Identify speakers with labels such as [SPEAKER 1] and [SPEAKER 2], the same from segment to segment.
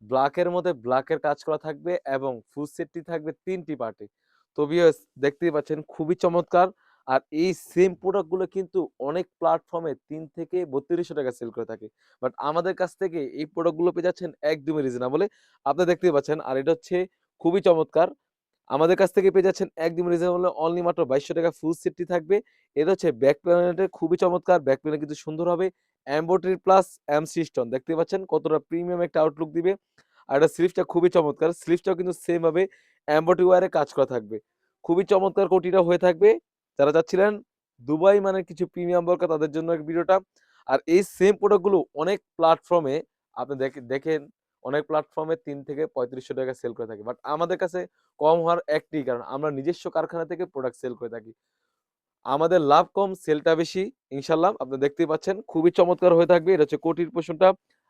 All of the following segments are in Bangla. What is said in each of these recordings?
[SPEAKER 1] ব্ল্যাকের মধ্যে ব্ল্যাকের কাজ করা থাকবে এবং ফুল সেটটি থাকবে ৩ টি পার্টে। তো ভিউয়ার্স দেখতেই পাচ্ছেন খুবই চমৎকার। আর এই সেম প্রোডাক্ট গুলো কিন্তু অনেক প্ল্যাটফর্মে ৩ থেকে ৳৩২০০ সেল করে থাকে। বাট আমাদের কাছ থেকে এই প্রোডাক্ট গুলো পেয়ে যাচ্ছেন একদমই রিজনেবল এ। আপনারা দেখতেই পাচ্ছেন। আর এটা হচ্ছে খুবই চমৎকার। আমাদের কাছ থেকে পেয়ে যাচ্ছেন একদম রিজনেবল অনলি মাত্র ৳২২০০ ফুল সেটটি থাকবে। এটা হচ্ছে ব্যাক প্যানেলটা খুবই চমৎকার। ব্যাক প্যানেল কিন্তু সুন্দর হবে। এমব্রয়ডারি প্লাস এমসি স্টোন দেখতেই পাচ্ছেন কতটা প্রিমিয়াম একটা আউটলুক দিবে। আর এটা স্লিভসটা খুবই চমৎকার। স্লিভসটাও কিন্তু সেম ভাবে এমব্রয়ডারি ওয়্যারে কাজ করা থাকবে। খুবই চমৎকার কোটিটা হয়ে থাকবে। যারা চাচ্ছিলেন দুবাই মানের কিছু প্রিমিয়াম বোরকা তাদের জন্য এই ভিডিওটা। আর এই সেম প্রোডাক্ট গুলো অনেক প্ল্যাটফর্মে আপনি দেখেন অনেক প্ল্যাটফর্মে ৩ থেকে ৳৩৫০০ সেল করে থাকে। বাট আমাদের কাছে কম হওয়ার একটাই কারণ আমরা নিজস্ব কারখানা থেকে প্রোডাক্ট সেল করে থাকি। আমাদের লাভ কম, সেলটা বেশি। ইনশাআল্লাহ আপনারা দেখতেই পাচ্ছেন। খুবই চমৎকার হয়ে থাকবে। এটা হচ্ছে কোটির পোরশনটা।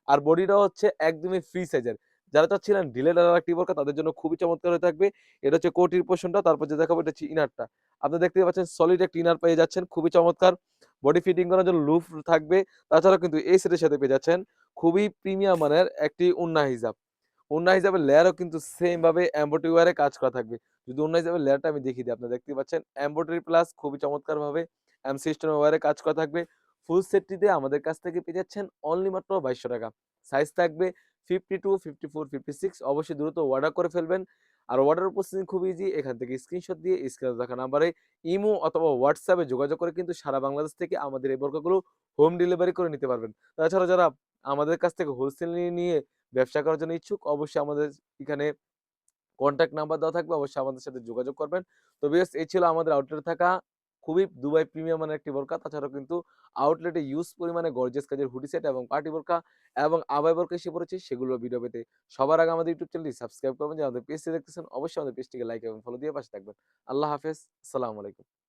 [SPEAKER 1] আর বডিটাও হচ্ছে একদমই ফ্রি সাইজের। যারা চাচ্ছিলেন ঢিলে ঢালা একটি বোরকা তাদের জন্য খুবই চমৎকার হয়ে থাকবে। এটা হচ্ছে কোটির পোরশনটা। তারপর যে দেখাবো এটা হচ্ছে ইনারটা। আপনারা দেখতেই পাচ্ছেন সলিড একটা ইনার পেয়ে যাচ্ছেন। খুবই চমৎকার। বডি ফিটিং করার জন্য লুফ থাকবে। তাছাড়াও কিন্তু এই সেটের সাথে পেয়ে যাচ্ছেন খুবই প্রিমিয়াম মানের একটি ওড়না হিজাব। ওড়না হিজাবের লেয়ারও কিন্তু সেম ভাবে এমব্রয়ডারি ওয়্যারে কাজ করা থাকবে। যদি ওড়না হিজাবের লেয়ারটা আমি দেখিয়ে দিই, আপনারা দেখতেই পাচ্ছেন এমব্রয়ডারি প্লাস খুবই চমৎকারভাবে এমসি স্টোন ওয়্যারে কাজ করা থাকবে। ফুল সেটটিতে আমাদের কাছ থেকে পেয়ে যাচ্ছেন অনলি মাত্র ৳২২০০। সাইজ থাকবে 52, 54, 56 অবশ্যই দ্রুত অর্ডার করে ফেলবেন। আর অর্ডার প্রসেসিং খুব ইজি। এখান থেকে স্ক্রিনশট দিয়ে স্ক্রিনে দেখা নাম্বারে ইমো অথবা হোয়াটসঅ্যাপে যোগাযোগ করে কিন্তু সারা বাংলাদেশ থেকে আমাদের এই বোরকাগুলো হোম ডেলিভারি করে নিতে পারবেন। তাছাড়া যারা আমাদের কাছ থেকে হোলসেল নিয়ে ব্যবসা করার জন্য ইচ্ছুক অবশ্যই আমাদের এখানে কনট্যাক্ট নাম্বার দেওয়া থাকবে। অবশ্যই আমাদের সাথে যোগাযোগ করবেন। তো ভিউয়ার্স এই ছিল আমাদের আউটলেটে থাকা খুবই দুবাই প্রিমিয়াম মানের একটি বোরকা। তাছাড়াও কিন্তু আউটলেটে ইউজ পরিমাণে গর্জিয়াস কাজের হুডি সেট এবং পার্টি বোরকা এবং আবায়া বোরকা এসে পড়েছে সেগুলোর ভিডিও পেতে সবার আগে আমাদের ইউটিউব চ্যানেলটি সাবস্ক্রাইব করবেন। যারা আমাদের পেজটি দেখতেছেন অবশ্যই আমাদের পেজটিকে লাইক এবং ফলো দিয়ে পাশে থাকবেন। আল্লাহ হাফেজ। আসসালামু আলাইকুম।